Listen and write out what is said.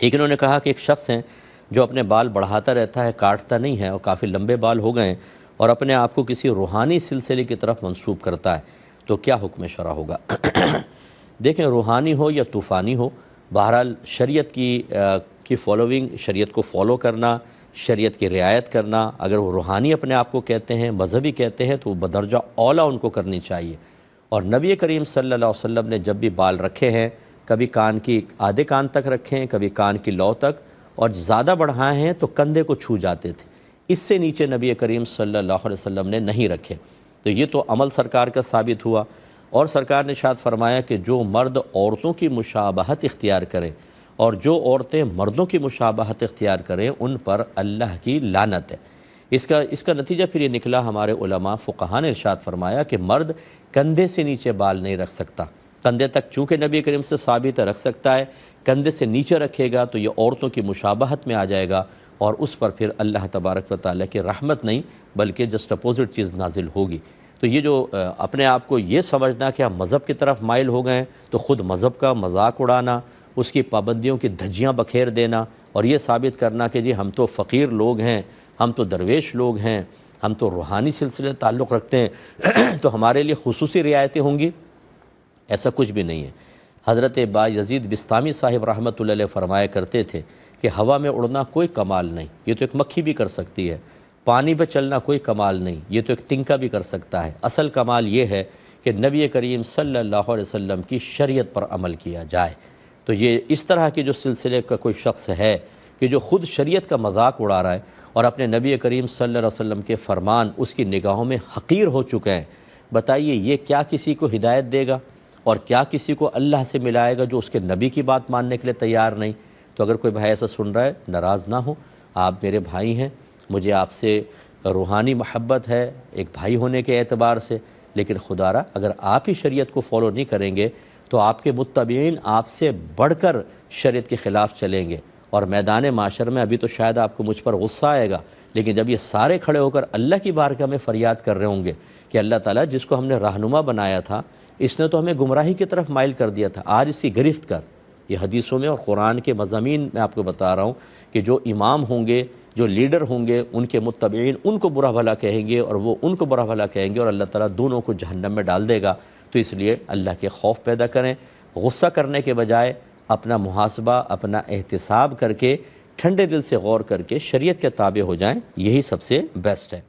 ایک انہوں نے کہا کہ ایک شخص ہیں جو اپنے بال بڑھاتا رہتا ہے، کاٹتا نہیں ہے، اور کافی لمبے بال ہو گئے ہیں اور اپنے آپ کو کسی روحانی سلسلے کی طرف منسوب کرتا ہے، تو کیا حکم شرع ہوگا؟ دیکھیں، روحانی ہو یا طوفانی ہو، بہرحال شریعت کی فالوئنگ، شریعت کو فالو کرنا، شریعت کی رعایت کرنا، اگر وہ روحانی اپنے آپ کو کہتے ہیں، مذہبی کہتے ہیں، تو وہ بدرجہ اولیٰ ان کو کرنی چاہیے۔ اور نبی کریم صلی اللہ علیہ وسلم نے جب بھی بال رکھے ہیں، کبھی کان کی آدھے کان تک رکھے ہیں، کبھی کان کی لو تک، اور زیادہ بڑھائے ہیں تو کندھے کو چھو جاتے تھے، اس سے نیچے نبی کریم صلی اللہ علیہ وسلم نے نہیں رکھے۔ تو یہ تو عمل سرکار کا ثابت ہوا، اور سرکار نے ارشاد فرمایا کہ جو مرد عورتوں کی مشابہت اختیار کریں اور جو عورتیں مردوں کی مشابہت اختیار کریں، ان پر اللہ کی لعنت ہے۔ اس کا نتیجہ پھر یہ نکلا، ہمارے علماء فقہاء نے ارشاد فرمایا کہ مرد کندھے سے نیچے بال نہیں رکھ سکتا، کندھے تک چونکہ نبی کریم سے ثابت رکھ سکتا ہے، کندھے سے نیچے رکھے گا تو یہ عورتوں کی مشابہت میں آ جائے گا، اور اس پر پھر اللہ تبارک و تعالیٰ کی رحمت نہیں بلکہ جسٹ اپوزٹ چیز نازل ہوگی۔ تو یہ جو اپنے آپ کو یہ سمجھنا کہ ہم مذہب کی طرف مائل ہو گئے ہیں، تو خود مذہب کا مذاق اڑانا، اس کی پابندیوں کی دھجیاں بکھیر دینا، اور یہ ثابت کرنا کہ جی ہم تو فقیر لوگ ہیں، ہم تو درویش لوگ ہیں، ہم تو روحانی سلسلے تعلق رکھتے ہیں تو ہمارے لیے خصوصی رعایتیں ہوں گی، ایسا کچھ بھی نہیں ہے۔ حضرت با یزید بستامی صاحب رحمۃ اللہ علیہ فرمایا کرتے تھے کہ ہوا میں اڑنا کوئی کمال نہیں، یہ تو ایک مکھی بھی کر سکتی ہے، پانی پہ چلنا کوئی کمال نہیں، یہ تو ایک تنکا بھی کر سکتا ہے، اصل کمال یہ ہے کہ نبی کریم صلی اللہ علیہ وسلم کی شریعت پر عمل کیا جائے۔ تو یہ اس طرح کے جو سلسلے کا کوئی شخص ہے کہ جو خود شریعت کا مذاق اڑا رہا ہے اور اپنے نبی کریم صلی اللہ علیہ وسلم کے فرمان اس کی نگاہوں میں حقیر ہو چکے ہیں، بتائیے یہ کیا کسی کو ہدایت دے گا اور کیا کسی کو اللہ سے ملائے گا جو اس کے نبی کی بات ماننے کے لیے تیار نہیں؟ تو اگر کوئی بھائی ایسا سن رہا ہے، ناراض نہ ہو، آپ میرے بھائی ہیں، مجھے آپ سے روحانی محبت ہے ایک بھائی ہونے کے اعتبار سے، لیکن خدا را اگر آپ ہی شریعت کو فالو نہیں کریں گے تو آپ کے متبعین آپ سے بڑھ کر شریعت کے خلاف چلیں گے، اور میدان معاشر میں ابھی تو شاید آپ کو مجھ پر غصہ آئے گا، لیکن جب یہ سارے کھڑے ہو کر اللہ کی بارگاہ میں فریاد کر رہے ہوں گے کہ اللہ تعالیٰ جس کو ہم نے رہنما بنایا تھا، اس نے تو ہمیں گمراہی کی طرف مائل کر دیا تھا، آج اس کی گرفت کر۔ یہ حدیثوں میں اور قرآن کے مضامین میں آپ کو بتا رہا ہوں کہ جو امام ہوں گے، جو لیڈر ہوں گے، ان کے متبعین ان کو برا بھلا کہیں گے اور وہ ان کو برا بھلا کہیں گے، اور اللہ تعالیٰ دونوں کو جہنم میں ڈال دے گا۔ تو اس لیے اللہ کے خوف پیدا کریں، غصہ کرنے کے بجائے اپنا محاسبہ، اپنا احتساب کر کے ٹھنڈے دل سے غور کر کے شریعت کے تابع ہو جائیں، یہی سب سے بیسٹ ہے۔